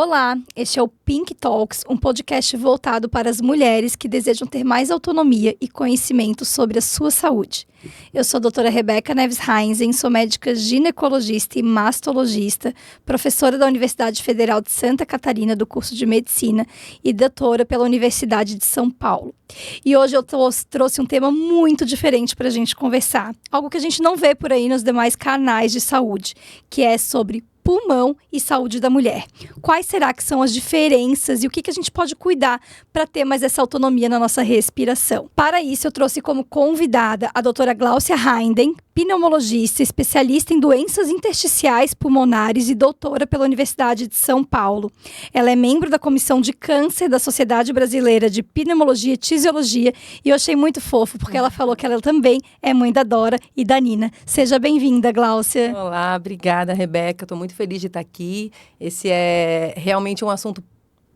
Olá, este é o Pink Talks, um podcast voltado para as mulheres que desejam ter mais autonomia e conhecimento sobre a sua saúde. Eu sou a doutora Rebeca Neves Heinzen, sou médica ginecologista e mastologista, professora da Universidade Federal de Santa Catarina do curso de Medicina e doutora pela Universidade de São Paulo. E hoje eu trouxe um tema muito diferente para a gente conversar, algo que a gente não vê por aí nos demais canais de saúde, que é sobre pulmão e saúde da mulher. Quais será que são as diferenças e o que a gente pode cuidar para ter mais essa autonomia na nossa respiração? Para isso, eu trouxe como convidada a doutora Gláucia Hainden, pneumologista, especialista em doenças intersticiais pulmonares e doutora pela Universidade de São Paulo. Ela é membro da Comissão de Câncer da Sociedade Brasileira de Pneumologia e Tisiologia e eu achei muito fofo, porque ela falou que ela também é mãe da Dora e da Nina. Seja bem-vinda, Gláucia. Olá, obrigada, Rebeca. Estou muito feliz de estar aqui. Esse é realmente um assunto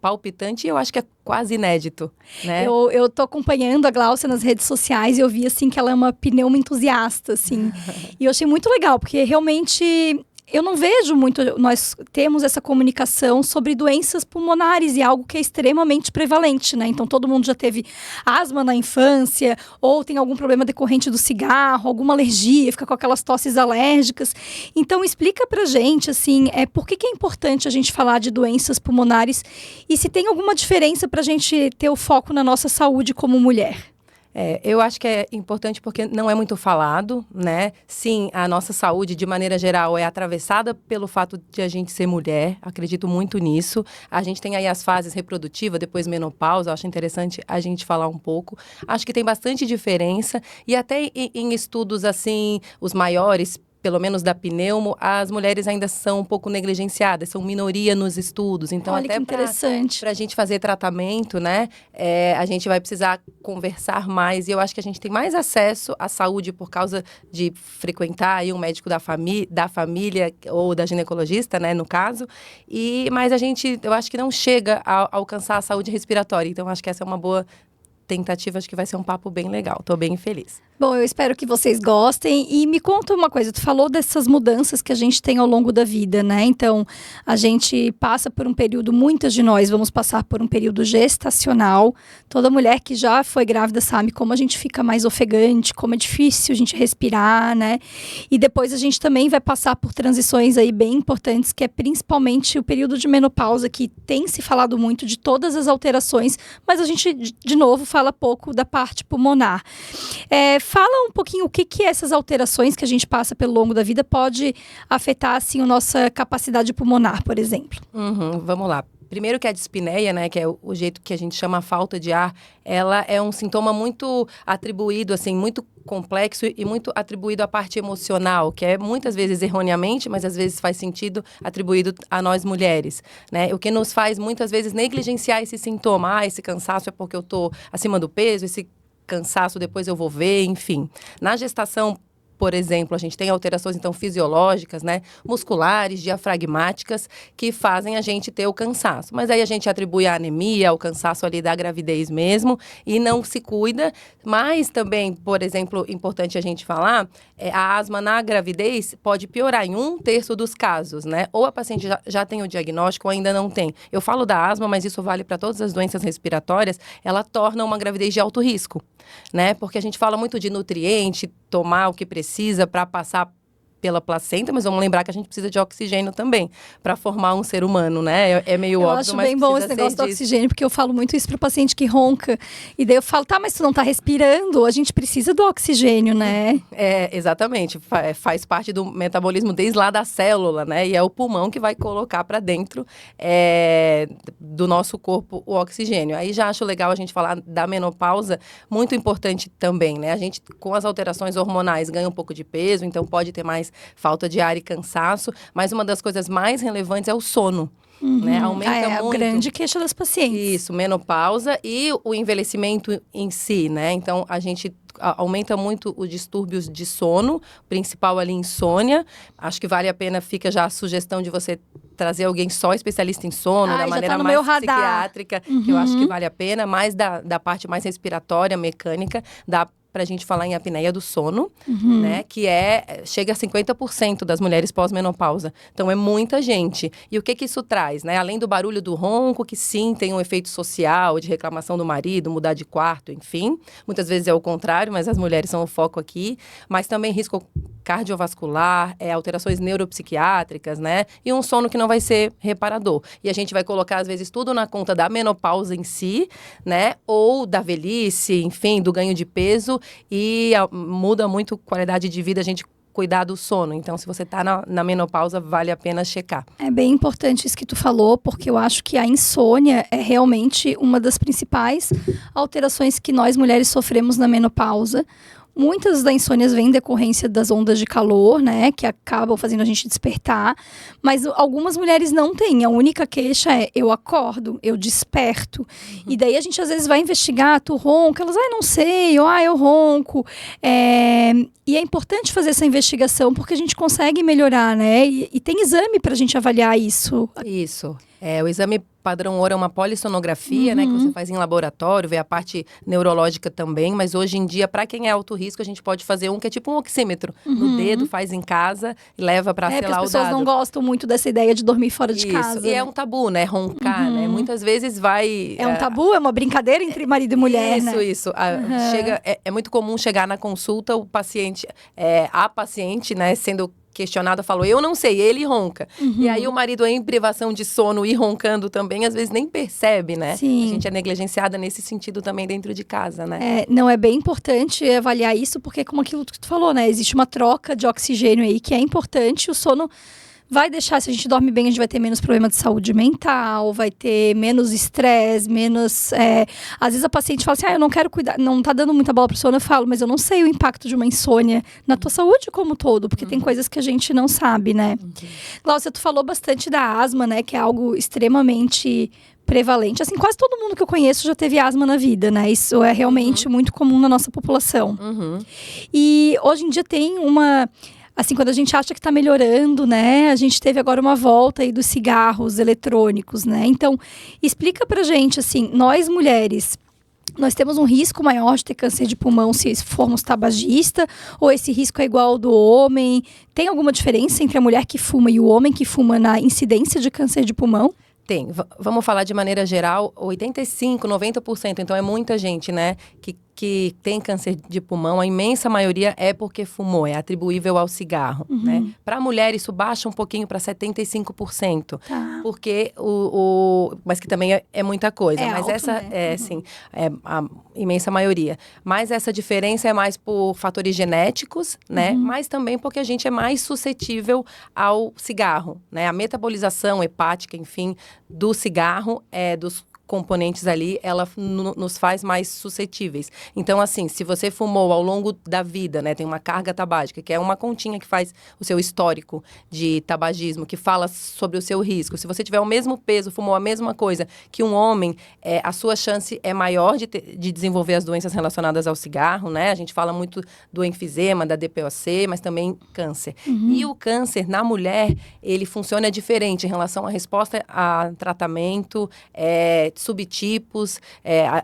palpitante e eu acho que é quase inédito, né? Eu tô acompanhando a Gláucia nas redes sociais e eu vi, assim, que ela é uma pneuma entusiasta, assim. E eu achei muito legal, porque realmente eu não vejo muito, nós temos essa comunicação sobre doenças pulmonares e algo que é extremamente prevalente, né? Então, todo mundo já teve asma na infância, ou tem algum problema decorrente do cigarro, alguma alergia, fica com aquelas tosses alérgicas. Então, explica pra gente, assim, por que é importante a gente falar de doenças pulmonares e se tem alguma diferença pra gente ter o foco na nossa saúde como mulher. Eu acho que é importante porque não é muito falado, né? Sim, a nossa saúde, de maneira geral, é atravessada pelo fato de a gente ser mulher. Acredito muito nisso. A gente tem aí as fases reprodutivas, depois menopausa. Acho interessante a gente falar um pouco. Acho que tem bastante diferença. E até em estudos, assim, os maiores, pelo menos da pneumo, as mulheres ainda são um pouco negligenciadas, são minoria nos estudos. Então, olha, até para a gente fazer tratamento, né, a gente vai precisar conversar mais. E eu acho que a gente tem mais acesso à saúde por causa de frequentar aí um médico da família ou da ginecologista, né, no caso. Mas eu acho que não chega a alcançar a saúde respiratória. Então, acho que essa é uma boa tentativa, acho que vai ser um papo bem legal. Estou bem feliz. Bom, eu espero que vocês gostem e me conta uma coisa, tu falou dessas mudanças que a gente tem ao longo da vida, né? Então, a gente passa por um período, muitas de nós vamos passar por um período gestacional. Toda mulher que já foi grávida sabe como a gente fica mais ofegante, como é difícil a gente respirar, né? E depois a gente também vai passar por transições aí bem importantes, que é principalmente o período de menopausa, que tem se falado muito de todas as alterações, mas a gente, de novo, fala pouco da parte pulmonar. Fala um pouquinho o que essas alterações que a gente passa pelo longo da vida pode afetar, assim, a nossa capacidade pulmonar, por exemplo. Vamos lá. Primeiro que a dispneia, né, que é o jeito que a gente chama a falta de ar, ela é um sintoma muito atribuído, assim, muito complexo e muito atribuído à parte emocional, que é muitas vezes erroneamente, mas às vezes faz sentido, atribuído a nós mulheres, né? O que nos faz muitas vezes negligenciar esse sintoma. Esse cansaço é porque eu tô acima do peso, esse cansaço depois eu vou ver, enfim. Na gestação, por exemplo, a gente tem alterações, então, fisiológicas, né, musculares, diafragmáticas, que fazem a gente ter o cansaço. Mas aí a gente atribui a anemia, o cansaço ali da gravidez mesmo, e não se cuida. Mas também, por exemplo, importante a gente falar, a asma na gravidez pode piorar em 1/3 dos casos, né? Ou a paciente já tem o diagnóstico ou ainda não tem. Eu falo da asma, mas isso vale para todas as doenças respiratórias. Ela torna uma gravidez de alto risco, né? Porque a gente fala muito de nutriente, tomar o que precisa para passar pela placenta, mas vamos lembrar que a gente precisa de oxigênio também para formar um ser humano, né? É meio óbvio, mas eu acho bem bom esse negócio do oxigênio, porque eu falo muito isso para o paciente que ronca. E daí eu falo, tá, mas tu não tá respirando, a gente precisa do oxigênio, né? Exatamente. Faz parte do metabolismo desde lá da célula, né? E é o pulmão que vai colocar para dentro do nosso corpo o oxigênio. Aí já acho legal a gente falar da menopausa, muito importante também, né? A gente, com as alterações hormonais, ganha um pouco de peso, então pode ter mais falta de ar e cansaço, mas uma das coisas mais relevantes é o sono. Né? Aumenta muito. A grande queixa das pacientes. Isso, menopausa e o envelhecimento em si, né? Então, a gente aumenta muito os distúrbios de sono, principal ali insônia. Acho que vale a pena, fica já a sugestão de você trazer alguém só especialista em sono, da maneira mais psiquiátrica, que eu acho que vale a pena, mais da parte mais respiratória, mecânica, dá pra gente falar em apneia do sono, né? Que chega a 50% das mulheres pós-menopausa. Então, é muita gente. E o que isso traz, né? Além do barulho do ronco, que sim, tem um efeito social, de reclamação do marido, mudar de quarto, enfim. Muitas vezes é o contrário, mas as mulheres são o foco aqui. Mas também risco cardiovascular, alterações neuropsiquiátricas, né? E um sono que não vai ser reparador. E a gente vai colocar, às vezes, tudo na conta da menopausa em si, né? Ou da velhice, enfim, do ganho de peso. E muda muito a qualidade de vida a gente cuidar do sono. Então, se você está na menopausa, vale a pena checar. É bem importante isso que tu falou, porque eu acho que a insônia é realmente uma das principais alterações que nós mulheres sofremos na menopausa. Muitas das insônias vêm em decorrência das ondas de calor, né, que acabam fazendo a gente despertar, mas algumas mulheres não têm. A única queixa é, eu acordo, eu desperto. E daí a gente às vezes vai investigar, tu ronca, elas, não sei, ou eu ronco. E é importante fazer essa investigação, porque a gente consegue melhorar, né, e tem exame pra gente avaliar isso. Isso. O exame padrão ouro é uma polissonografia, né, que você faz em laboratório, vê a parte neurológica também, mas hoje em dia, para quem é alto risco, a gente pode fazer um que é tipo um oxímetro no dedo, faz em casa e leva para selar o dado. Porque as pessoas não gostam muito dessa ideia de dormir fora de casa. E é um tabu, né, roncar, né, muitas vezes vai... É um tabu, é uma brincadeira entre marido e mulher, Isso. É muito comum chegar na consulta, o paciente, a paciente, né, sendo questionada, falou, eu não sei, ele ronca. E aí o marido em privação de sono e roncando também, às vezes nem percebe, né? Sim. A gente é negligenciada nesse sentido também dentro de casa, né? Não, é bem importante avaliar isso, porque como aquilo que tu falou, né? Existe uma troca de oxigênio aí que é importante, o sono vai deixar, se a gente dorme bem, a gente vai ter menos problema de saúde mental, vai ter menos estresse, menos... Às vezes a paciente fala assim, eu não quero cuidar, não tá dando muita bola pro sono, eu falo, mas eu não sei o impacto de uma insônia na tua saúde como um todo, porque tem coisas que a gente não sabe, né? Glaucia, tu falou bastante da asma, né, que é algo extremamente prevalente. Assim, quase todo mundo que eu conheço já teve asma na vida, né? Isso é realmente muito comum na nossa população. E hoje em dia tem uma... Assim, quando a gente acha que está melhorando, né? A gente teve agora uma volta aí dos cigarros eletrônicos, né? Então, explica pra gente, assim, nós mulheres, nós temos um risco maior de ter câncer de pulmão se formos tabagista? Ou esse risco é igual ao do homem? Tem alguma diferença entre a mulher que fuma e o homem que fuma na incidência de câncer de pulmão? Tem. Vamos falar de maneira geral, 85%, 90%, então é muita gente, né, que tem câncer de pulmão, a imensa maioria é porque fumou, é atribuível ao cigarro, né? Para a mulher, isso baixa um pouquinho para 75%, porque mas que também é muita coisa. Mas alto, essa, né? sim, é a imensa maioria. Mas essa diferença é mais por fatores genéticos, né? Mas também porque a gente é mais suscetível ao cigarro, né? A metabolização hepática, enfim, do cigarro, dos componentes ali, ela nos faz mais suscetíveis. Então, assim, se você fumou ao longo da vida, né, tem uma carga tabágica, que é uma continha que faz o seu histórico de tabagismo, que fala sobre o seu risco. Se você tiver o mesmo peso, fumou a mesma coisa que um homem, a sua chance é maior de desenvolver as doenças relacionadas ao cigarro, né? A gente fala muito do enfisema, da DPOC, mas também câncer. E o câncer, na mulher, ele funciona diferente em relação à resposta a tratamento, subtipos,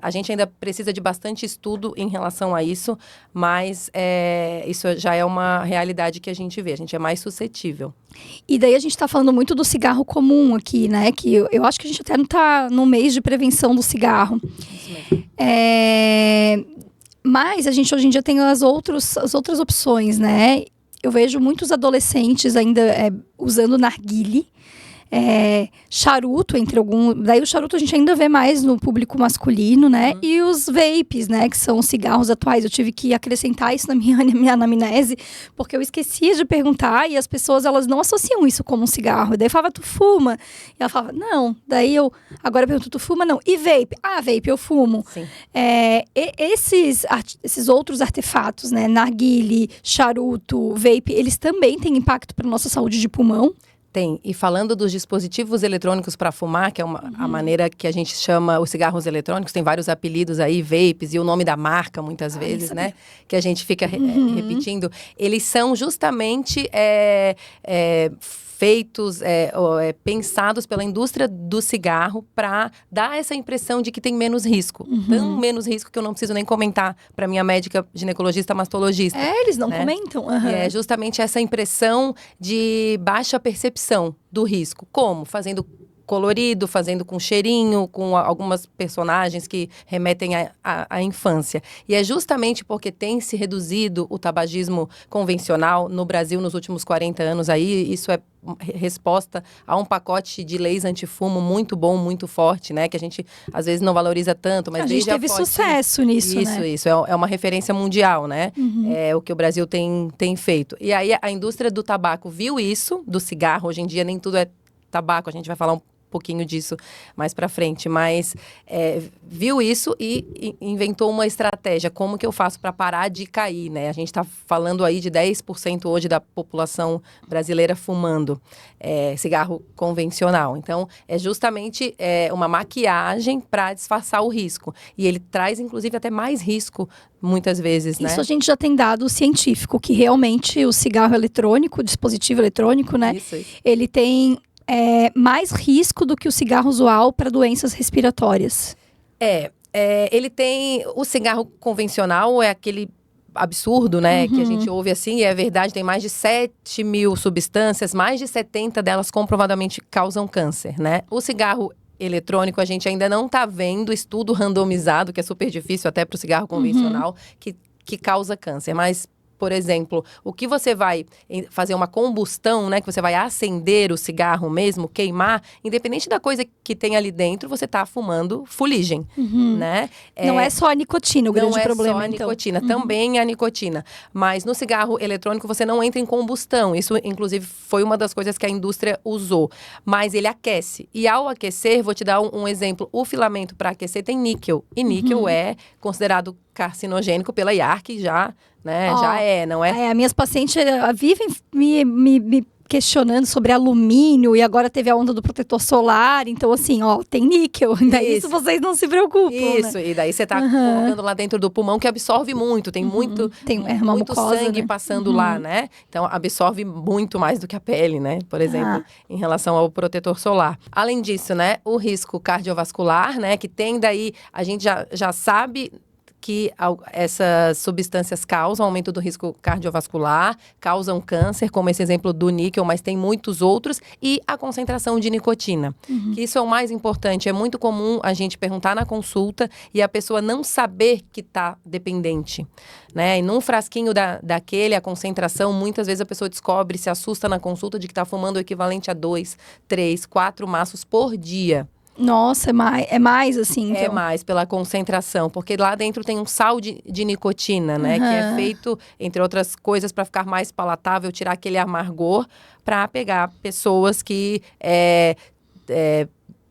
a gente ainda precisa de bastante estudo em relação a isso, mas isso já é uma realidade que a gente vê, a gente é mais suscetível. E daí a gente está falando muito do cigarro comum aqui, né, que eu acho que a gente até não está no mês de prevenção do cigarro. Isso mesmo. Mas a gente hoje em dia tem as outras opções, né, eu vejo muitos adolescentes ainda usando narguilé, charuto, entre alguns. Daí o charuto a gente ainda vê mais no público masculino, né? E os vapes, né? Que são os cigarros atuais. Eu tive que acrescentar isso na minha anamnese, porque eu esquecia de perguntar e as pessoas, elas não associam isso como um cigarro. Daí eu falava, tu fuma? E ela falava, não. Daí agora eu pergunto, tu fuma? Não. E vape? Ah, vape, eu fumo. Sim. Esses outros artefatos, né? Narguilé, charuto, vape, eles também têm impacto para nossa saúde de pulmão? Tem. E falando dos dispositivos eletrônicos para fumar, que é a maneira que a gente chama os cigarros eletrônicos, tem vários apelidos aí, vapes, e o nome da marca, muitas vezes, né? Que a gente fica repetindo. Eles são justamente feitos, pensados pela indústria do cigarro para dar essa impressão de que tem menos risco. Tão menos risco que eu não preciso nem comentar para minha médica ginecologista mastologista. Eles não comentam. E é justamente essa impressão de baixa percepção do risco. Como? Fazendo colorido, fazendo com cheirinho, com algumas personagens que remetem à infância. E é justamente porque tem se reduzido o tabagismo convencional no Brasil nos últimos 40 anos aí, isso é resposta a um pacote de leis antifumo muito bom, muito forte, né? Que a gente, às vezes, não valoriza tanto, mas a gente teve sucesso nisso, né? Isso. É uma referência mundial, né? É o que o Brasil tem feito. E aí, a indústria do tabaco viu isso, do cigarro. Hoje em dia, nem tudo é tabaco. A gente vai falar um pouquinho disso mais para frente, mas viu isso e inventou uma estratégia. Como que eu faço para parar de cair, né? A gente está falando aí de 10% hoje da população brasileira fumando cigarro convencional. Então, é justamente uma maquiagem para disfarçar o risco. E ele traz, inclusive, até mais risco, muitas vezes, né? Isso a gente já tem dado científico, que realmente o cigarro eletrônico, o dispositivo eletrônico, né? Isso. Ele tem mais risco do que o cigarro usual para doenças respiratórias. Ele tem... O cigarro convencional é aquele absurdo, né? Que a gente ouve assim, e é verdade, tem mais de 7 mil substâncias, mais de 70 delas comprovadamente causam câncer, né? O cigarro eletrônico, a gente ainda não está vendo estudo randomizado, que é super difícil até para o cigarro convencional, que causa câncer, mas... Por exemplo, o que você vai fazer uma combustão, né? Que você vai acender o cigarro mesmo, queimar, independente da coisa que tem ali dentro, você está fumando fuligem, né? Não é só a nicotina o grande problema, Não é só a nicotina, também é a nicotina. Mas no cigarro eletrônico você não entra em combustão. Isso, inclusive, foi uma das coisas que a indústria usou. Mas ele aquece. E ao aquecer, vou te dar um exemplo. O filamento para aquecer tem níquel. E níquel é considerado carcinogênico pela IARC já, né? Não é? As minhas pacientes vivem me questionando sobre alumínio e agora teve a onda do protetor solar. Então, assim, tem níquel. Daí isso vocês não se preocupam, isso, né? E daí você tá colocando lá dentro do pulmão que absorve muito. Tem muito mucosa, sangue, né? Passando lá, né? Então, absorve muito mais do que a pele, né? Por exemplo, em relação ao protetor solar. Além disso, né? O risco cardiovascular, né? Que tem daí, a gente já sabe... que essas substâncias causam aumento do risco cardiovascular, causam câncer, como esse exemplo do níquel, mas tem muitos outros, e a concentração de nicotina. Que isso é o mais importante. É muito comum a gente perguntar na consulta e a pessoa não saber que está dependente, né? E num frasquinho daquele, a concentração, muitas vezes a pessoa descobre, se assusta na consulta de que está fumando o equivalente a 2, 3, 4 maços por dia. Nossa, é mais assim, então. É mais pela concentração, porque lá dentro tem um sal de nicotina, né? Que é feito, entre outras coisas, para ficar mais palatável, tirar aquele amargor, para pegar pessoas que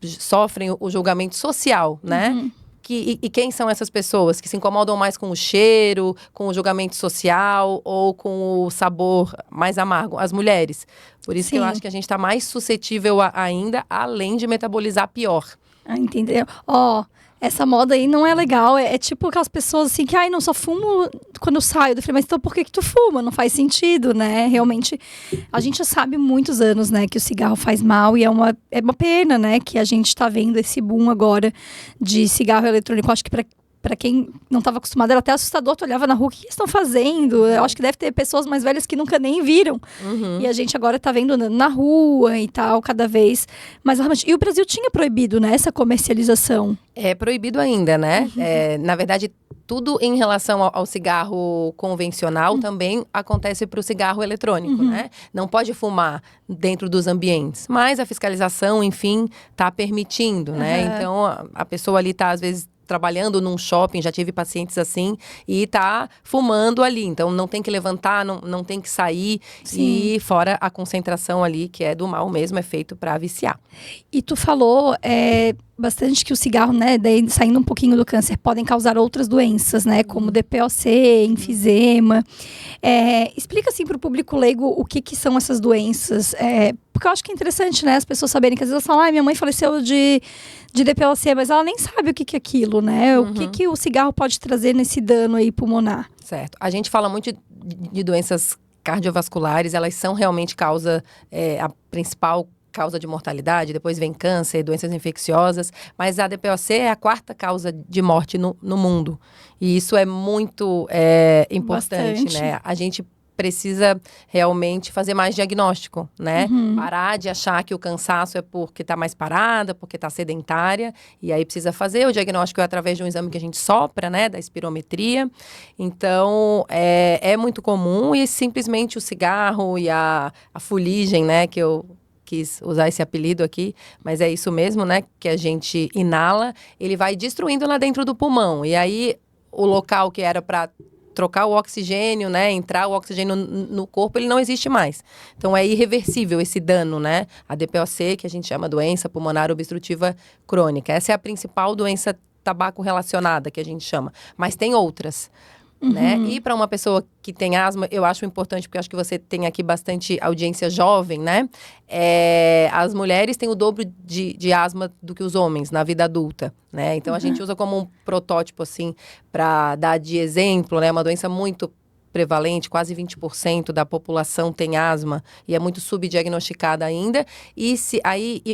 sofrem o julgamento social, né? E quem são essas pessoas que se incomodam mais com o cheiro, com o julgamento social ou com o sabor mais amargo? As mulheres. Por isso que eu acho que a gente está mais suscetível ainda, além de metabolizar pior. Entendeu? Essa moda aí não é legal. É tipo aquelas pessoas assim que, não só fumo quando eu saio. Eu falei, mas então por que tu fuma? Não faz sentido, né? Realmente, a gente já sabe há muitos anos, né, que o cigarro faz mal. E é uma pena, né, que a gente tá vendo esse boom agora de cigarro eletrônico. Eu acho que para quem não estava acostumado, era até assustador. Tu olhava na rua, o que eles estão fazendo? Eu acho que deve ter pessoas mais velhas que nunca nem viram. E a gente agora tá vendo na rua e tal, cada vez mais. E o Brasil tinha proibido, né, essa comercialização. É proibido ainda, né? Na verdade, tudo em relação ao cigarro convencional também acontece para o cigarro eletrônico, né? Não pode fumar dentro dos ambientes, mas a fiscalização, enfim, tá permitindo, né? Então, a pessoa ali tá, às vezes, trabalhando num shopping, já tive pacientes assim, e tá fumando ali. Então, não tem que levantar, não tem que sair. Sim. E fora a concentração ali, que é do mal mesmo, é feito para viciar. E tu falou bastante que o cigarro, né, daí, saindo um pouquinho do câncer, podem causar outras doenças, né, como DPOC, enfisema. Explica assim para o público leigo o que são essas doenças. Porque eu acho que é interessante, né, as pessoas saberem que às vezes elas falam, minha mãe faleceu de DPOC, mas ela nem sabe o que é aquilo, né? O que o cigarro pode trazer nesse dano aí pulmonar. Certo. A gente fala muito de doenças cardiovasculares, elas são realmente a principal causa de mortalidade, depois vem câncer, doenças infecciosas, mas a DPOC é a quarta causa de morte no mundo. E isso é muito importante, Bastante. né? A gente precisa realmente fazer mais diagnóstico, né? Parar de achar que o cansaço é porque está mais parada, porque está sedentária, e aí precisa fazer o diagnóstico através de um exame que a gente sopra, né? Da espirometria. Então, é muito comum e simplesmente o cigarro e a fuligem, né? Que eu quis usar esse apelido aqui, mas é isso mesmo, né? Que a gente inala, ele vai destruindo lá dentro do pulmão. E aí, o local que era para trocar o oxigênio, né? Entrar o oxigênio no corpo, ele não existe mais. Então, é irreversível esse dano, né? A DPOC, que a gente chama doença pulmonar obstrutiva crônica. Essa é a principal doença tabaco relacionada, que a gente chama. Mas tem outras. Né? E para uma pessoa que tem asma, eu acho importante, porque eu acho que você tem aqui bastante audiência jovem, né? As mulheres têm o dobro de asma do que os homens na vida adulta, né? Então a gente usa como um protótipo, assim, para dar de exemplo, né? Uma doença muito prevalente, quase 20% da população tem asma e é muito subdiagnosticada ainda. E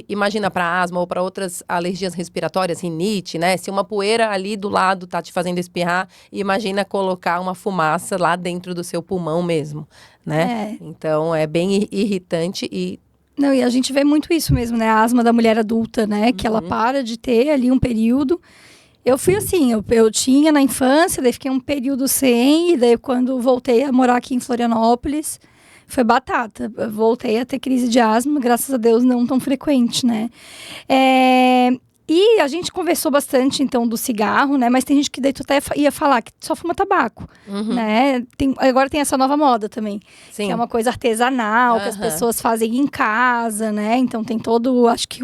imagina para asma ou para outras alergias respiratórias, rinite, né? Se uma poeira ali do lado tá te fazendo espirrar, imagina colocar uma fumaça lá dentro do seu pulmão mesmo, né? Então é bem irritante e Não, e a gente vê muito isso mesmo, né? A asma da mulher adulta, né? Que ela para de ter ali um período. Eu fui assim, eu tinha na infância, daí fiquei um período sem, e daí quando voltei a morar aqui em Florianópolis, foi batata. Eu voltei a ter crise de asma, graças a Deus não tão frequente, né? E a gente conversou bastante, então, do cigarro, né? Mas tem gente que daí tu até ia falar que só fuma tabaco, né? Agora tem essa nova moda também. Sim. Que é uma coisa artesanal, que as pessoas fazem em casa, né? Então tem todo, acho que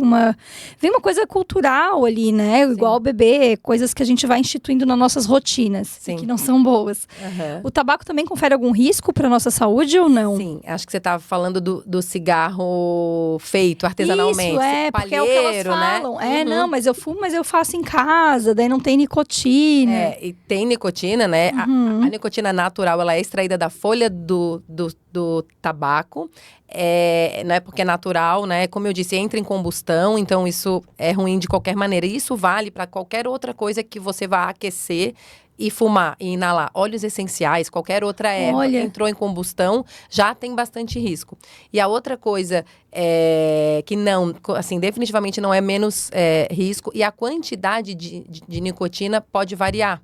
vem uma coisa cultural ali, né? Sim. Igual o bebê, coisas que a gente vai instituindo nas nossas rotinas. Sim. Que não são boas. O tabaco também confere algum risco para nossa saúde ou não? Sim, acho que você estava falando do cigarro feito artesanalmente. Isso, porque é o que elas falam. Né? Não, mas eu fumo, mas eu faço em casa, daí não tem nicotina. E tem nicotina, né? A nicotina natural, ela é extraída da folha do tabaco. Não é porque é natural, né? Como eu disse, entra em combustão, então isso é ruim de qualquer maneira. E isso vale para qualquer outra coisa que você vá aquecer e fumar e inalar. Óleos essenciais, qualquer outra erva que entrou em combustão, já tem bastante risco. E a outra coisa que não, assim, definitivamente não é menos risco, e a quantidade de nicotina pode variar.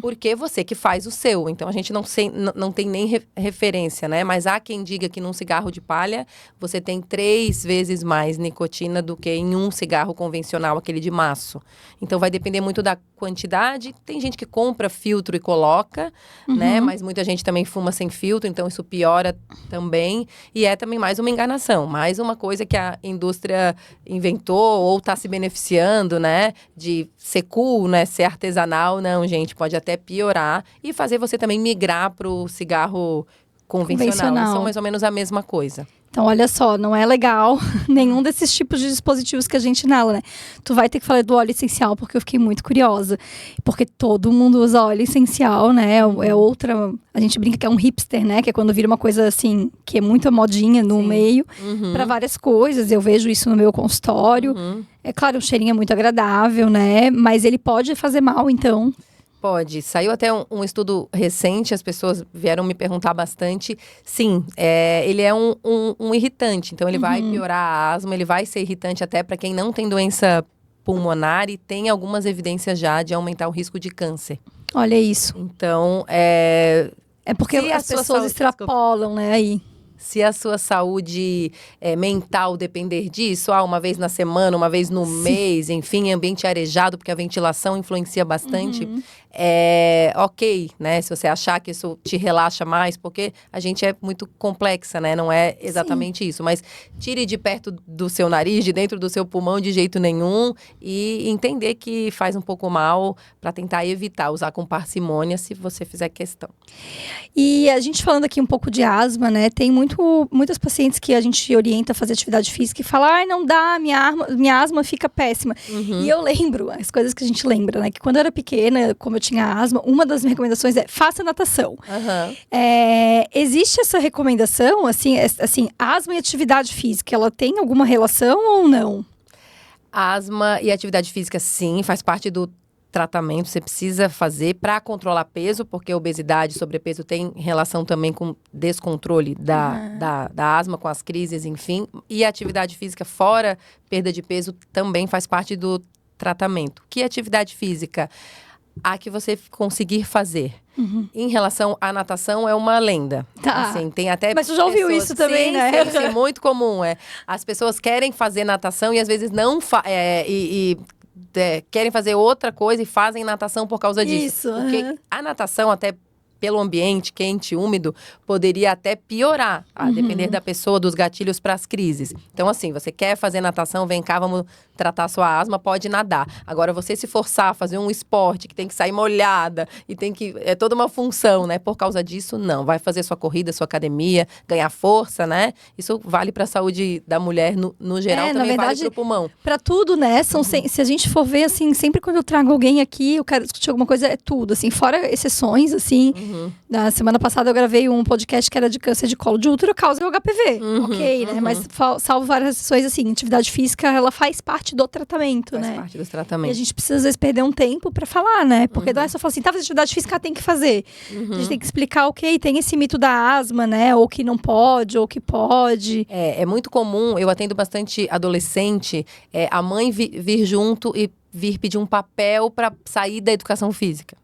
Porque você que faz o seu. Então, a gente não tem nem referência, né? Mas há quem diga que num cigarro de palha, você tem 3 vezes mais nicotina do que em um cigarro convencional, aquele de maço. Então, vai depender muito da quantidade. Tem gente que compra filtro e coloca, né? Mas muita gente também fuma sem filtro, então isso piora também. E é também mais uma enganação, mais uma coisa que a indústria inventou ou está se beneficiando, né? De ser cool, né? Ser artesanal. Não, gente, pode até piorar e fazer você também migrar para o cigarro convencional. São mais ou menos a mesma coisa. Então, olha só, não é legal nenhum desses tipos de dispositivos que a gente inala, né? Tu vai ter que falar do óleo essencial, porque eu fiquei muito curiosa. Porque todo mundo usa óleo essencial, né? É outra... A gente brinca que é um hipster, né? Que é quando vira uma coisa, assim, que é muito modinha no meio. Para várias coisas. Eu vejo isso no meu consultório. É claro, o cheirinho é muito agradável, né? Mas ele pode fazer mal, então... Pode. Saiu até um estudo recente, as pessoas vieram me perguntar bastante. Sim, ele é um irritante, então ele vai piorar a asma, ele vai ser irritante até para quem não tem doença pulmonar e tem algumas evidências já de aumentar o risco de câncer. Olha isso. Então, É porque as pessoas extrapolam, né, aí. Se a sua saúde mental depender disso, uma vez na semana, uma vez no mês, enfim, ambiente arejado, porque a ventilação influencia bastante, ok, né? Se você achar que isso te relaxa mais, porque a gente é muito complexa, né? Não é exatamente isso. Mas tire de perto do seu nariz, de dentro do seu pulmão, de jeito nenhum. E entender que faz um pouco mal para tentar evitar, usar com parcimônia se você fizer questão. E a gente falando aqui um pouco de asma, né? Tem muito muitas pacientes que a gente orienta a fazer atividade física e fala, ai, não dá, minha asma fica péssima. E eu lembro, as coisas que a gente lembra, né? Que quando eu era pequena, como eu tinha asma, uma das minhas recomendações é faça natação. Existe essa recomendação, assim, asma e atividade física, ela tem alguma relação ou não? Asma e atividade física, sim, faz parte do tratamento. Você precisa fazer para controlar peso, porque obesidade e sobrepeso tem relação também com descontrole da asma, com as crises, enfim. E a atividade física fora perda de peso também faz parte do tratamento. Que atividade física? A que você conseguir fazer. Em relação à natação, é uma lenda. Tá. Assim, tem até Mas tu já ouviu isso também, né? Sim, muito comum. As pessoas querem fazer natação e às vezes não querem fazer outra coisa e fazem natação por causa disso. Isso. Porque a natação, até pelo ambiente quente, úmido, poderia até piorar, a depender da pessoa, dos gatilhos para as crises. Então, assim, você quer fazer natação, vem cá, vamos tratar sua asma, pode nadar. Agora, você se forçar a fazer um esporte que tem que sair molhada e tem que... É toda uma função, né? Por causa disso, não. Vai fazer sua corrida, sua academia, ganhar força, né? Isso vale para a saúde da mulher no geral, também na verdade, vale para o pulmão. Para tudo, né? Se a gente for ver, assim, sempre quando eu trago alguém aqui, eu quero discutir alguma coisa, é tudo, assim, fora exceções, assim. Na semana passada eu gravei um podcast que era de câncer de colo de útero, causa o HPV. Ok, né? Mas salvo várias exceções, assim, atividade física, ela faz parte do tratamento, né? Faz parte dos E tratamentos. a gente precisa, às vezes, perder um tempo pra falar, né? Porque não é só falar assim, tá fazendo atividade física, tem que fazer. A gente tem que explicar, ok, tem esse mito da asma, né? Ou que não pode, ou que pode. É muito comum, eu atendo bastante adolescente, a mãe vir junto e vir pedir um papel para sair da educação física.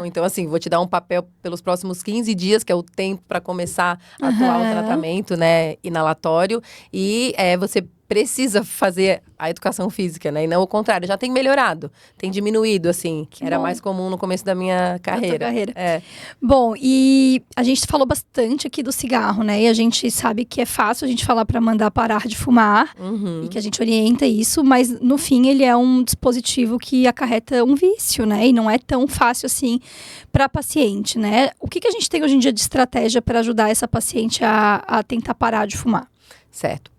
Então, assim, vou te dar um papel pelos próximos 15 dias, que é o tempo para começar a atuar o tratamento, né, inalatório. E você precisa fazer a educação física, né? E não o contrário. Já tem melhorado, tem diminuído, assim. Era mais comum no começo da minha carreira. Bom, e a gente falou bastante aqui do cigarro, né? E a gente sabe que é fácil a gente falar para mandar parar de fumar. E que a gente orienta isso, mas no fim ele é um dispositivo que acarreta um vício, né? E não é tão fácil assim para paciente, né? O que a gente tem hoje em dia de estratégia para ajudar essa paciente a tentar parar de fumar? Certo.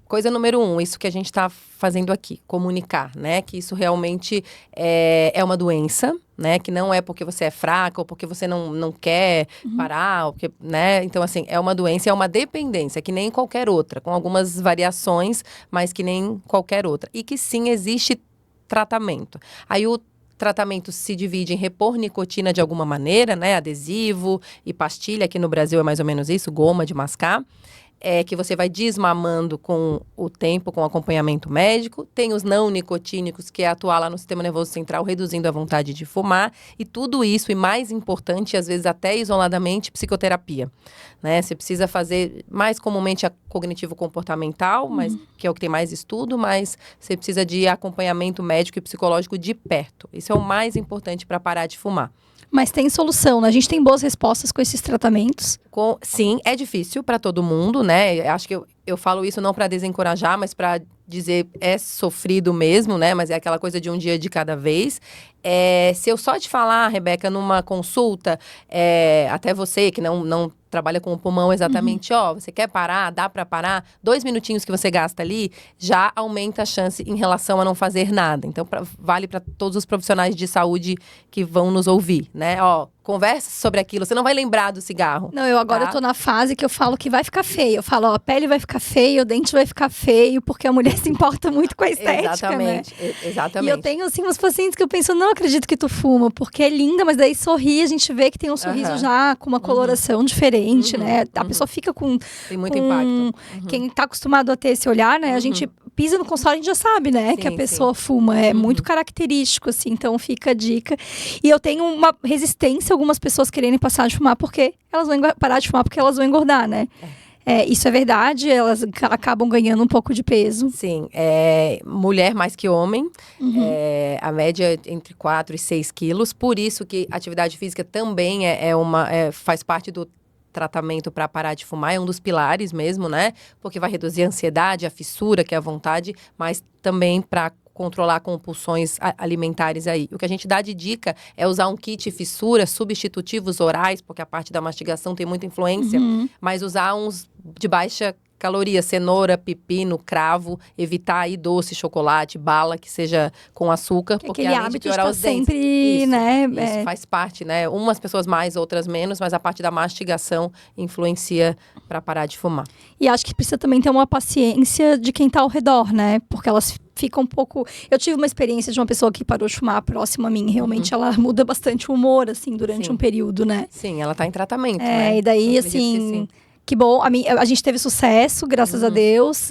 Coisa número 1, isso que a gente está fazendo aqui, comunicar, né? Que isso realmente é uma doença, né? Que não é porque você é fraca ou porque você não quer parar, ou porque, né? Então, assim, é uma doença, é uma dependência, que nem qualquer outra, com algumas variações, mas que nem qualquer outra. E que sim, existe tratamento. Aí o tratamento se divide em repor nicotina de alguma maneira, né? Adesivo e pastilha, aqui no Brasil é mais ou menos isso, goma de mascar. Que você vai desmamando com o tempo, com acompanhamento médico. Tem os não nicotínicos, que é atuar lá no sistema nervoso central, reduzindo a vontade de fumar. E tudo isso, e mais importante, às vezes até isoladamente, psicoterapia. Né? Você precisa fazer, mais comumente, a cognitivo-comportamental, mas que é o que tem mais estudo, mas você precisa de acompanhamento médico e psicológico de perto. Isso é o mais importante para parar de fumar. Mas tem solução, né? A gente tem boas respostas com esses tratamentos. Sim, é difícil para todo mundo, né? Acho que eu falo isso não para desencorajar, mas para dizer é sofrido mesmo, né? Mas é aquela coisa de um dia de cada vez. Se eu só te falar, Rebeca, numa consulta, até você que não trabalha com o pulmão exatamente, você quer parar, dá para parar, 2 minutinhos que você gasta ali, já aumenta a chance em relação a não fazer nada. Então, vale para todos os profissionais de saúde que vão nos ouvir, né? Conversa sobre aquilo, você não vai lembrar do cigarro. Não, eu agora tô na fase que eu falo que vai ficar feio. Eu falo, a pele vai ficar feia, o dente vai ficar feio, porque a mulher se importa muito com a estética, exatamente, né? Exatamente. E eu tenho, assim, uns pacientes que eu penso, não acredito que tu fuma, porque é linda, mas daí sorri, a gente vê que tem um sorriso já com uma coloração diferente, né? A pessoa fica com... Tem muito impacto. Quem tá acostumado a ter esse olhar, né? A gente pisa no consultório, a gente já sabe, né? Sim, que a pessoa fuma. É muito característico, assim. Então, fica a dica. E eu tenho uma resistência, algumas pessoas quererem passar de fumar, porque elas vão parar de fumar porque elas vão engordar, né? Isso é verdade, elas acabam ganhando um pouco de peso. Sim, mulher mais que homem, a média é entre 4 e 6 quilos, por isso que atividade física também faz parte do tratamento para parar de fumar, é um dos pilares mesmo, né? Porque vai reduzir a ansiedade, a fissura, que é a vontade, mas também para controlar compulsões alimentares aí. O que a gente dá de dica é usar um kit fissura, substitutivos orais, porque a parte da mastigação tem muita influência, mas usar uns de baixa caloria, cenoura, pepino, cravo, evitar aí doce, chocolate, bala que seja com açúcar, porque aquele além de hábito de piorar estar os dentes. sempre, Isso, né? isso faz parte, né? Umas pessoas mais, outras menos, mas a parte da mastigação influencia para parar de fumar. E acho que precisa também ter uma paciência de quem tá ao redor, né? Porque elas ficam um pouco... Eu tive uma experiência de uma pessoa que parou de fumar próxima a mim. Realmente ela muda bastante o humor, assim, durante Sim. um período, né? Sim, ela tá em tratamento, né? E daí, Eu acredito que assim... sim. Que bom, a gente teve sucesso, graças a Deus,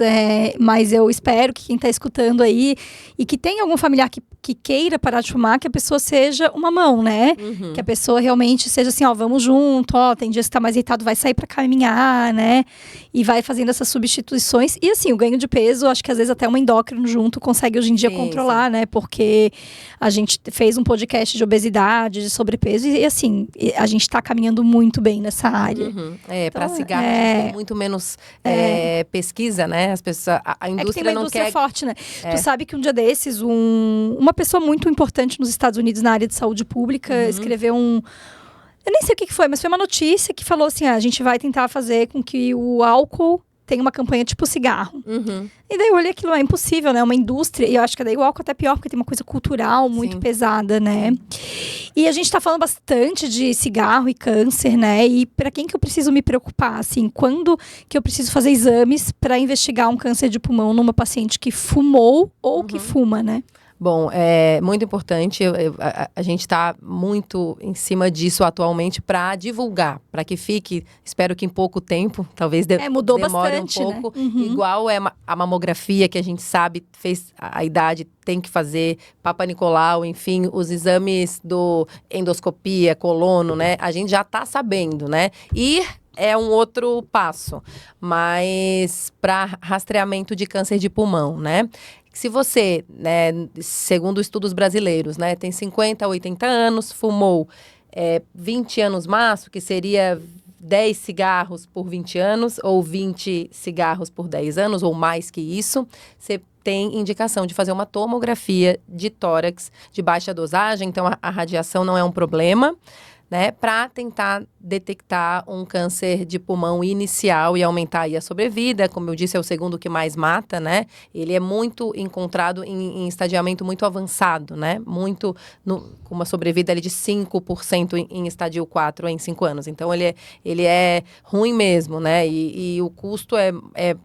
mas eu espero que quem está escutando aí e que tenha algum familiar que queira parar de fumar, que a pessoa seja uma mão, né? Que a pessoa realmente seja assim, ó, vamos junto, ó, tem dias que tá mais irritado, vai sair para caminhar, né? E vai fazendo essas substituições. E assim, o ganho de peso, acho que às vezes até um endócrino junto consegue hoje em dia controlar, né? Porque a gente fez um podcast de obesidade, de sobrepeso, e assim, a gente tá caminhando muito bem nessa área. Para cigarro a gente tem muito menos pesquisa, né? As pessoas, a indústria que tem uma não indústria quer... forte, né? Tu sabe que um dia desses, uma pessoa muito importante nos Estados Unidos na área de saúde pública escreveu eu nem sei o que foi, mas foi uma notícia que falou assim, a gente vai tentar fazer com que o álcool tenha uma campanha tipo cigarro. E daí eu olhei aquilo, é impossível, né? Uma indústria, e eu acho que daí o álcool é até pior, porque tem uma coisa cultural muito pesada, né? E a gente tá falando bastante de cigarro e câncer, né? E para quem que eu preciso me preocupar, assim? Quando que eu preciso fazer exames para investigar um câncer de pulmão numa paciente que fumou ou que fuma, né? Bom, é muito importante, a gente está muito em cima disso atualmente para divulgar, para que fique, espero que em pouco tempo, talvez mudou demore bastante, um pouco, né? igual é a mamografia que a gente sabe, fez a idade, tem que fazer, Papa Nicolau, enfim, os exames do endoscopia, colono, né? A gente já está sabendo, né? E é um outro passo, mas para rastreamento de câncer de pulmão, né? Se você, né, segundo estudos brasileiros, né, tem 50 a 80 anos, fumou 20 anos maço, que seria 10 cigarros por 20 anos, ou 20 cigarros por 10 anos, ou mais que isso, você tem indicação de fazer uma tomografia de tórax de baixa dosagem, então a radiação não é um problema, né, para tentar detectar um câncer de pulmão inicial e aumentar aí a sobrevida. Como eu disse, é o segundo que mais mata, né? Ele é muito encontrado em estadiamento muito avançado, né? Com uma sobrevida ali de 5% em estadio 4 em 5 anos. Então, ele é ruim mesmo, né? E o custo é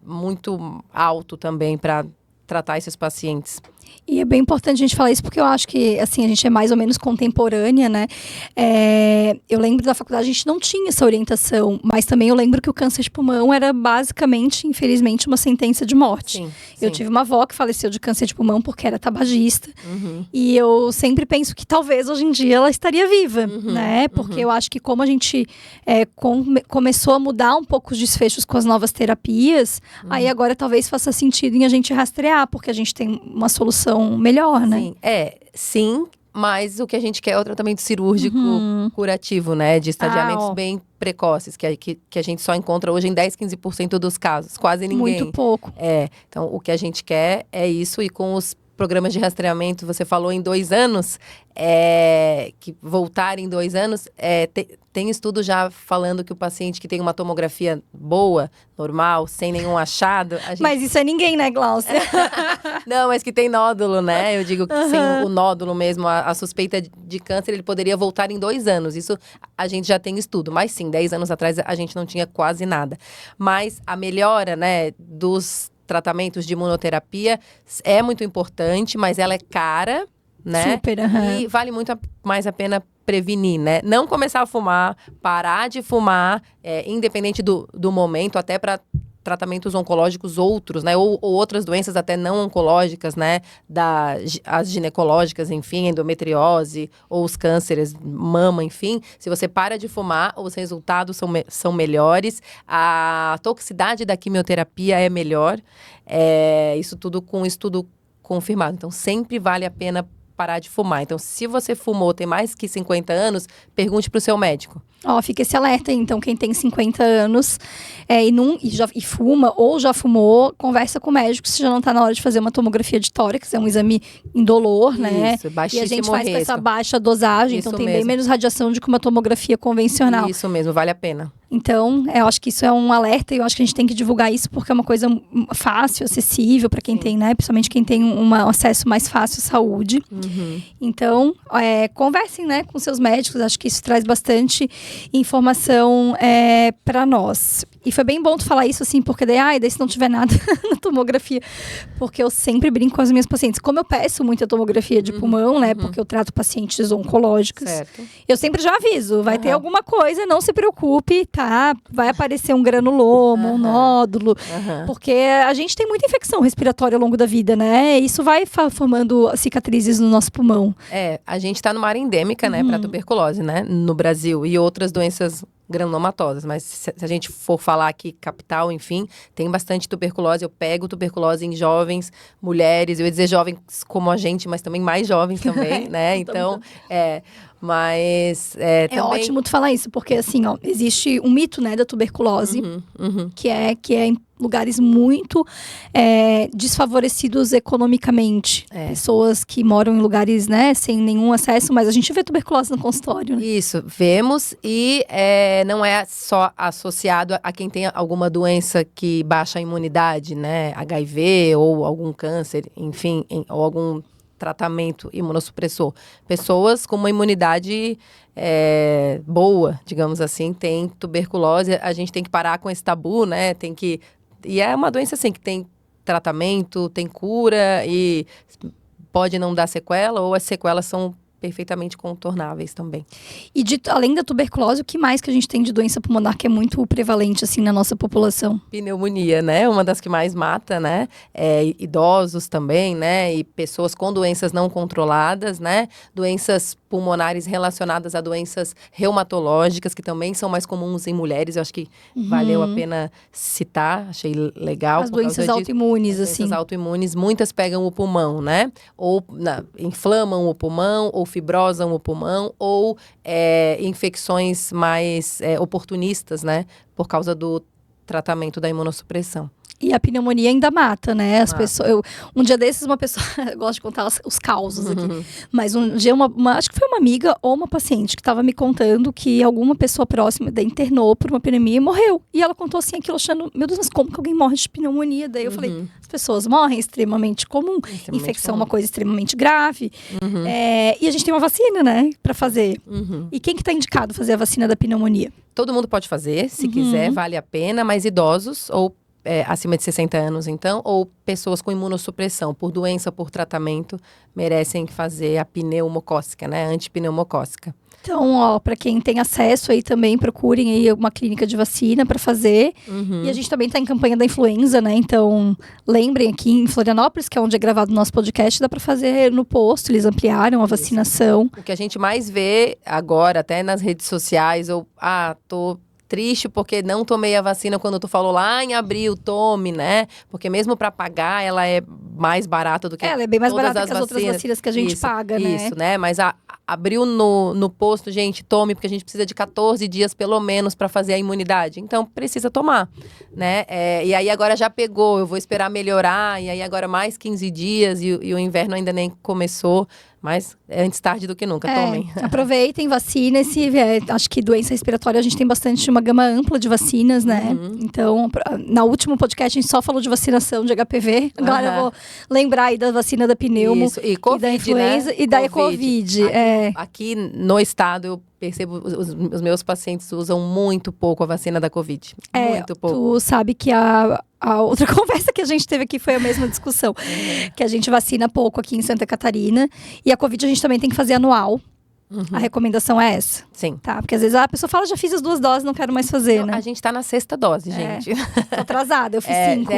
muito alto também para tratar esses pacientes. E é bem importante a gente falar isso, porque eu acho que, assim, a gente é mais ou menos contemporânea, né? Eu lembro da faculdade, a gente não tinha essa orientação, mas também eu lembro que o câncer de pulmão era basicamente, infelizmente, uma sentença de morte. Sim. Eu tive uma avó que faleceu de câncer de pulmão porque era tabagista. E eu sempre penso que talvez hoje em dia ela estaria viva, né? Porque eu acho que como a gente começou a mudar um pouco os desfechos com as novas terapias, aí agora talvez faça sentido em a gente rastrear, porque a gente tem uma solução melhor, né? Sim, mas o que a gente quer é o tratamento cirúrgico curativo, né? De estadiamentos bem precoces, que a gente só encontra hoje em 10, 15% dos casos, quase ninguém. Muito pouco. Então o que a gente quer é isso, e com os programas de rastreamento, você falou em 2 anos, que voltar em 2 anos, tem estudo já falando que o paciente que tem uma tomografia boa, normal, sem nenhum achado... Mas isso é ninguém, né, Glaucia? Não, mas que tem nódulo, né? Eu digo que sem o nódulo mesmo, a suspeita de câncer, ele poderia voltar em 2 anos. Isso a gente já tem estudo. Mas sim, 10 anos atrás a gente não tinha quase nada. Mas a melhora, né, dos tratamentos de imunoterapia é muito importante, mas ela é cara, né? Super, E vale muito mais a pena prevenir, né? Não começar a fumar, parar de fumar, independente do momento, até para tratamentos oncológicos outros, né? Ou outras doenças até não oncológicas, né? As ginecológicas, enfim, endometriose, ou os cânceres, mama, enfim. Se você para de fumar, os resultados são melhores, a toxicidade da quimioterapia é melhor. Isso tudo com estudo confirmado. Então, sempre vale a pena parar de fumar. Então, se você fumou, tem mais que 50 anos, pergunte para o seu médico. Ó, fica esse alerta aí. Então, quem tem 50 anos e fuma ou já fumou, conversa com o médico se já não tá na hora de fazer uma tomografia de tórax. É um exame indolor, né? Isso, baixíssimo e a gente faz com essa risco. baixa dosagem, Isso então tem bem mesmo. menos radiação do que uma tomografia convencional. Isso mesmo, vale a pena. Então, eu acho que isso é um alerta e eu acho que a gente tem que divulgar isso porque é uma coisa fácil, acessível para quem tem, né? Principalmente quem tem um acesso mais fácil à saúde. Então, conversem, né, com seus médicos. Acho que isso traz bastante informação para nós. E foi bem bom tu falar isso, assim, porque daí se não tiver nada na tomografia. Porque eu sempre brinco com as minhas pacientes. Como eu peço muita tomografia de pulmão, né? Porque eu trato pacientes oncológicos. Certo. Eu sempre já aviso, vai ter alguma coisa, não se preocupe, tá? Vai aparecer um granuloma, um nódulo. Porque a gente tem muita infecção respiratória ao longo da vida, né? Isso vai formando cicatrizes no nosso pulmão. A gente tá numa área endêmica, né, para tuberculose, né, no Brasil. E outras doenças granulomatosas, mas se a gente for falar aqui capital, enfim, tem bastante tuberculose. Eu pego tuberculose em jovens, mulheres, eu ia dizer jovens como a gente, mas também mais jovens também, né? Então, mas também... ótimo tu falar isso, porque assim, ó, existe um mito, né, da tuberculose, que é em lugares muito desfavorecidos economicamente. Pessoas que moram em lugares, né, sem nenhum acesso, mas a gente vê tuberculose no consultório, né? Isso, vemos, e não é só associado a quem tem alguma doença que baixa a imunidade, né, HIV ou algum câncer, enfim, ou algum tratamento imunossupressor. Pessoas com uma imunidade boa, digamos assim, tem tuberculose. A gente tem que parar com esse tabu, né? E é uma doença assim que tem tratamento, tem cura e pode não dar sequela, ou as sequelas são perfeitamente contornáveis também. E além da tuberculose, o que mais que a gente tem de doença pulmonar que é muito prevalente assim na nossa população? Pneumonia, né? Uma das que mais mata, né? Idosos também, né? E pessoas com doenças não controladas, né? Doenças pulmonares relacionadas a doenças reumatológicas, que também são mais comuns em mulheres. Eu acho que valeu a pena citar, achei legal. As doenças autoimunes, assim. Doenças autoimunes, muitas pegam o pulmão, né? Ou inflamam o pulmão, ou fibrosam o pulmão, ou infecções mais oportunistas, né? Por causa do tratamento da imunossupressão. E a pneumonia ainda mata, né? As pessoas, um dia desses, uma pessoa... eu gosto de contar os causos aqui. Mas um dia, acho que foi uma amiga ou uma paciente que estava me contando que alguma pessoa próxima internou por uma pneumonia e morreu. E ela contou assim, aquilo achando... Meu Deus, mas como que alguém morre de pneumonia? Daí eu falei, as pessoas morrem, extremamente comum. Infecção é uma coisa extremamente grave. E a gente tem uma vacina, né? Pra fazer. E quem que tá indicado fazer a vacina da pneumonia? Todo mundo pode fazer, se quiser, vale a pena. Mas idosos ou acima de 60 anos, então, ou pessoas com imunossupressão por doença, por tratamento, merecem fazer a pneumocócica, né? Antipneumocócica. Então, ó, para quem tem acesso aí também, procurem aí uma clínica de vacina para fazer. E a gente também tá em campanha da influenza, né? Então, lembrem aqui em Florianópolis, que é onde é gravado o nosso podcast, dá para fazer no posto, eles ampliaram a vacinação. O que a gente mais vê agora, até nas redes sociais, tô triste porque não tomei a vacina quando tu falou lá em abril, tome, né? Porque mesmo para pagar, ela é mais barata do que ela é bem mais todas barata que as outras vacinas que a gente paga, né? Isso, né? Mas abriu no posto, gente, tome, porque a gente precisa de 14 dias pelo menos para fazer a imunidade. Então, precisa tomar, né? E aí agora já pegou, eu vou esperar melhorar, e aí agora mais 15 dias e o inverno ainda nem começou. Mas é antes tarde do que nunca, tomem. Aproveitem, vacinem-se. Acho que doença respiratória, a gente tem uma gama ampla de vacinas, né? Então, no último podcast, a gente só falou de vacinação de HPV. Agora eu vou lembrar aí da vacina da pneumo, e COVID, da influenza, né? E da Covid. Aqui no estado, eu percebo, os meus pacientes usam muito pouco a vacina da Covid. Muito pouco. Tu sabe que a outra conversa que a gente teve aqui foi a mesma discussão. Que a gente vacina pouco aqui em Santa Catarina. E a Covid a gente também tem que fazer anual. A recomendação é essa. Sim. Tá? Porque às vezes a pessoa fala, já fiz as 2 doses, não quero mais fazer, né? A gente tá na 6ª dose, gente. Tô atrasada, eu fiz 5.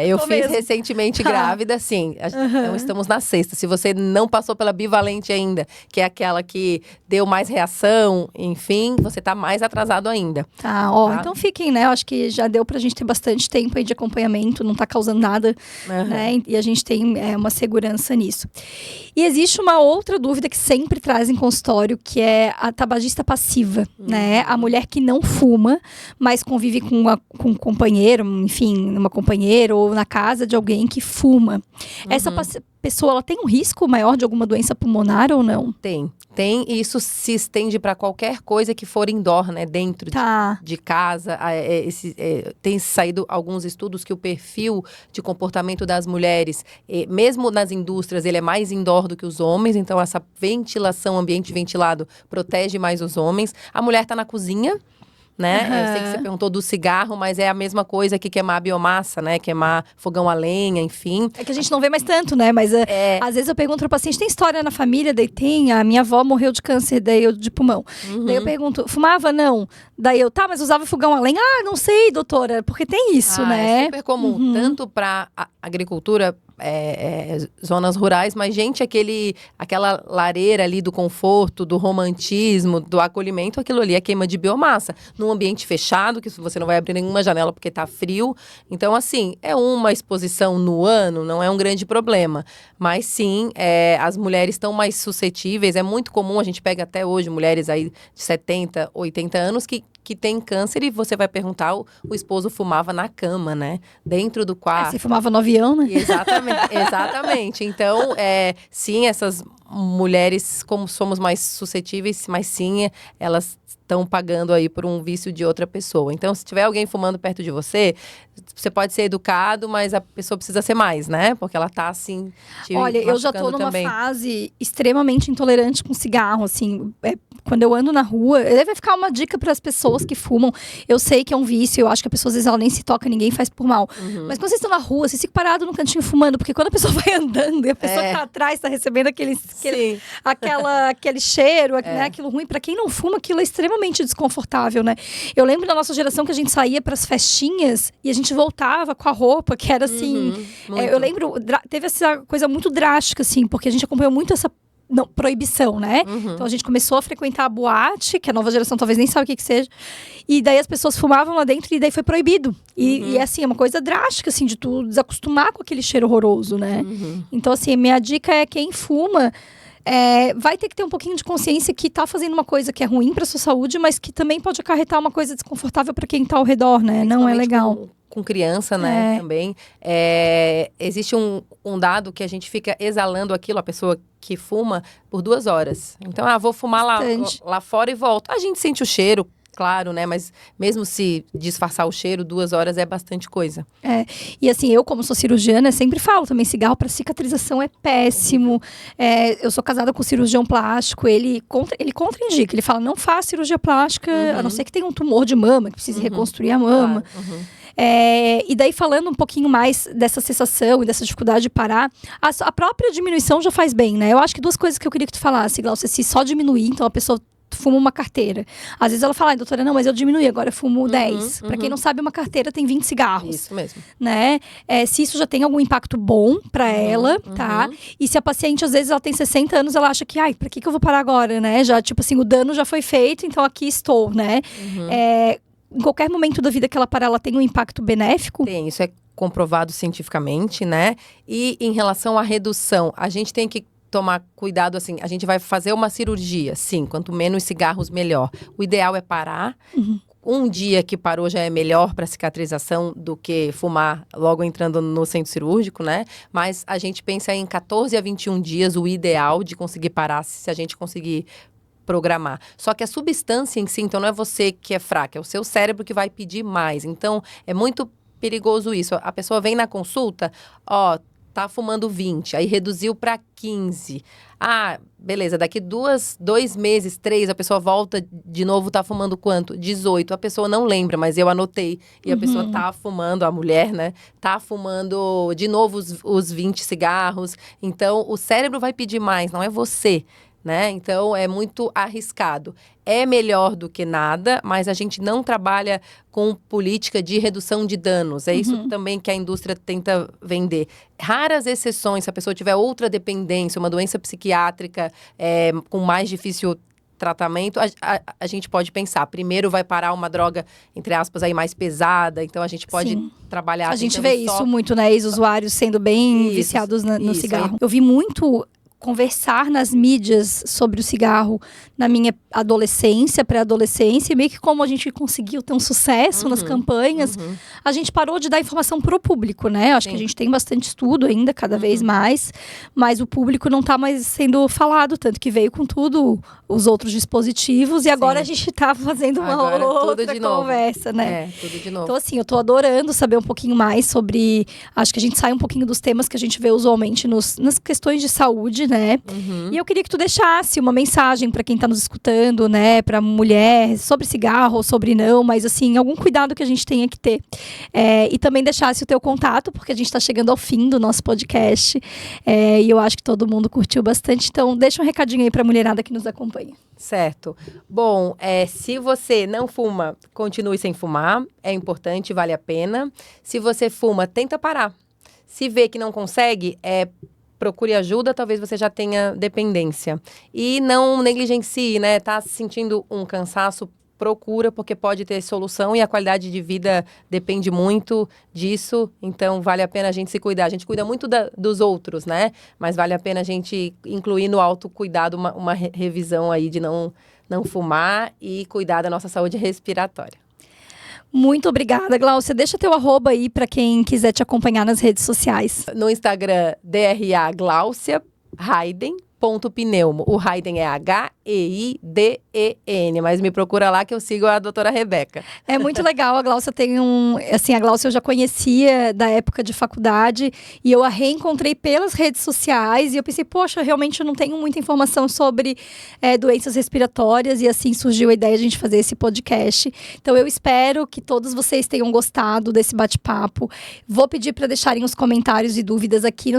Eu fiz recentemente grávida, sim. Então estamos na 6ª. Se você não passou pela bivalente ainda, que é aquela que deu mais reação, enfim, você tá mais atrasado ainda. Tá, então fiquem, né? Eu acho que já deu pra gente ter bastante tempo aí de acompanhamento, não tá causando nada, né? E a gente tem uma segurança nisso. E existe uma outra dúvida que sempre trazem em consultório, que é a tabagista passiva, né? A mulher que não fuma, mas convive com um companheiro, enfim, uma companheira ou na casa de alguém que fuma. Essa pessoa, ela tem um risco maior de alguma doença pulmonar ou não? Tem, e isso se estende para qualquer coisa que for indoor, né? Dentro de casa. Tem saído alguns estudos que o perfil de comportamento das mulheres, mesmo nas indústrias, ele é mais indoor do que os homens. Então, essa ventilação, ambiente ventilado, protege mais os homens. A mulher está na cozinha, né? Eu sei que você perguntou do cigarro, mas é a mesma coisa que queimar a biomassa, né? Queimar fogão a lenha, enfim. É que a gente não vê mais tanto, né? Mas às vezes eu pergunto pro paciente, tem história na família? Daí tem, a minha avó morreu de câncer, de pulmão. Daí eu pergunto, fumava? Não. Daí eu, mas usava fogão a lenha? Ah, não sei, doutora, porque tem isso, né? É super comum, tanto para agricultura, zonas rurais, mas gente, aquela lareira ali do conforto, do romantismo, do acolhimento, aquilo ali é queima de biomassa. Num ambiente fechado, que você não vai abrir nenhuma janela porque tá frio. Então, assim, é uma exposição no ano, não é um grande problema. Mas sim, as mulheres estão mais suscetíveis. É muito comum, a gente pega até hoje mulheres aí de 70, 80 anos que tem câncer e você vai perguntar, o esposo fumava na cama, né? Dentro do quarto. Se fumava no avião, né? Exatamente. Então, sim, essas mulheres, como somos mais suscetíveis, mas sim, elas estão pagando aí por um vício de outra pessoa. Então, se tiver alguém fumando perto de você, você pode ser educado, mas a pessoa precisa ser mais, né? Porque ela tá, assim, Olha, eu já tô numa fase extremamente intolerante com cigarro, assim. Quando eu ando na rua, vai ficar uma dica para as pessoas que fumam. Eu sei que é um vício, eu acho que a pessoa, às vezes, ela nem se toca, ninguém faz por mal. Mas quando vocês estão na rua, vocês ficam parados no cantinho fumando, porque quando a pessoa vai andando e a pessoa que tá atrás tá recebendo aquele cheiro, né, aquilo ruim, para quem não fuma, aquilo é extremamente desconfortável, né? Eu lembro da nossa geração que a gente saía para as festinhas e a gente voltava com a roupa, que era assim... eu lembro, teve essa coisa muito drástica, assim, porque a gente acompanhou muito essa proibição, né? Então a gente começou a frequentar a boate, que a nova geração talvez nem sabe o que seja, e daí as pessoas fumavam lá dentro e daí foi proibido. E assim, é uma coisa drástica, assim, de tu desacostumar com aquele cheiro horroroso, né? Então, assim, minha dica é quem fuma... vai ter que ter um pouquinho de consciência que tá fazendo uma coisa que é ruim para sua saúde, mas que também pode acarretar uma coisa desconfortável para quem tá ao redor, né? Não é legal. Com criança, né, também. Existe um dado que a gente fica exalando aquilo, a pessoa que fuma, por 2 horas. Então, vou fumar lá fora e volto. A gente sente o cheiro, claro, né? Mas mesmo se disfarçar o cheiro, 2 horas é bastante coisa. E assim, eu como sou cirurgiana, sempre falo também, cigarro para cicatrização é péssimo. Eu sou casada com um cirurgião plástico, ele contraindica, ele fala, não faz cirurgia plástica, a não ser que tenha um tumor de mama, que precise reconstruir a mama. Claro. E daí, falando um pouquinho mais dessa cessação e dessa dificuldade de parar, a própria diminuição já faz bem, né? Eu acho que 2 coisas que eu queria que tu falasse, Glaucia, se só diminuir, então a pessoa fuma uma carteira. Às vezes ela fala, doutora, não, mas eu diminuí, agora eu fumo 10. Pra quem não sabe, uma carteira tem 20 cigarros. Isso mesmo. Né? Se isso já tem algum impacto bom pra ela, tá? E se a paciente, às vezes, ela tem 60 anos, ela acha que, pra que eu vou parar agora, né? Já, tipo assim, o dano já foi feito, então aqui estou, né? Em qualquer momento da vida que ela parar, ela tem um impacto benéfico? Tem, isso é comprovado cientificamente, né? E em relação à redução, a gente tem que tomar cuidado, assim, a gente vai fazer uma cirurgia, sim, quanto menos cigarros, melhor. O ideal é parar. Um dia que parou já é melhor para cicatrização do que fumar logo entrando no centro cirúrgico, né? Mas a gente pensa em 14 a 21 dias, o ideal de conseguir parar, se a gente conseguir programar. Só que a substância em si, então não é você que é fraca, é o seu cérebro que vai pedir mais. Então, é muito perigoso isso. A pessoa vem na consulta, tá fumando 20, aí reduziu para 15. Beleza, daqui 2 meses, 3, a pessoa volta de novo, tá fumando quanto? 18. A pessoa não lembra, mas eu anotei. E a pessoa tá fumando, a mulher, né? Tá fumando de novo os 20 cigarros. Então, o cérebro vai pedir mais, não é você. Né? Então, é muito arriscado. É melhor do que nada, mas a gente não trabalha com política de redução de danos. É isso também que a indústria tenta vender. Raras exceções, se a pessoa tiver outra dependência, uma doença psiquiátrica com mais difícil tratamento, a gente pode pensar. Primeiro vai parar uma droga, entre aspas, aí mais pesada. Então, a gente pode trabalhar... A gente vê isso muito, né? Ex-usuários sendo bem viciados no cigarro. Eu vi muito... conversar nas mídias sobre o cigarro na minha adolescência, pré-adolescência, e meio que como a gente conseguiu ter um sucesso nas campanhas, a gente parou de dar informação pro público, né? Acho que a gente tem bastante estudo ainda, cada vez mais, mas o público não tá mais sendo falado, tanto que veio com tudo os outros dispositivos, e agora a gente tá fazendo uma outra conversa, né? Tudo de novo. Então, assim, eu tô adorando saber um pouquinho mais sobre... Acho que a gente sai um pouquinho dos temas que a gente vê usualmente nas questões de saúde, né? E eu queria que tu deixasse uma mensagem para quem tá nos escutando, né? Pra mulher, sobre cigarro ou sobre não, mas assim, algum cuidado que a gente tenha que ter. E também deixasse o teu contato, porque a gente tá chegando ao fim do nosso podcast. E eu acho que todo mundo curtiu bastante. Então, deixa um recadinho aí pra mulherada que nos acompanha. Certo. Bom, se você não fuma, continue sem fumar. É importante, vale a pena. Se você fuma, tenta parar. Se vê que não consegue, procure ajuda, talvez você já tenha dependência. E não negligencie, né? Tá sentindo um cansaço, procura, porque pode ter solução e a qualidade de vida depende muito disso. Então, vale a pena a gente se cuidar. A gente cuida muito dos outros, né? Mas vale a pena a gente incluir no autocuidado uma revisão aí de não fumar e cuidar da nossa saúde respiratória. Muito obrigada, Gláucia. Deixa teu @, aí para quem quiser te acompanhar nas redes sociais. No Instagram, DRA Gláucia Hayden.pneumo. O Hayden é Heiden, mas me procura lá que eu sigo a doutora Rebeca. É muito legal, a Gláucia tem a Gláucia eu já conhecia da época de faculdade e eu a reencontrei pelas redes sociais e eu pensei, poxa, realmente eu não tenho muita informação sobre doenças respiratórias e assim surgiu a ideia de a gente fazer esse podcast. Então eu espero que todos vocês tenham gostado desse bate-papo. Vou pedir para deixarem os comentários e dúvidas aqui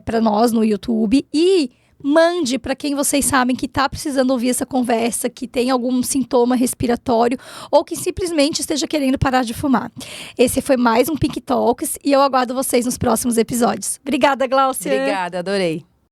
para nós no YouTube e mande para quem vocês sabem que está precisando ouvir essa conversa, que tem algum sintoma respiratório ou que simplesmente esteja querendo parar de fumar. Esse foi mais um Pink Talks e eu aguardo vocês nos próximos episódios. Obrigada, Gláucia. Obrigada, adorei.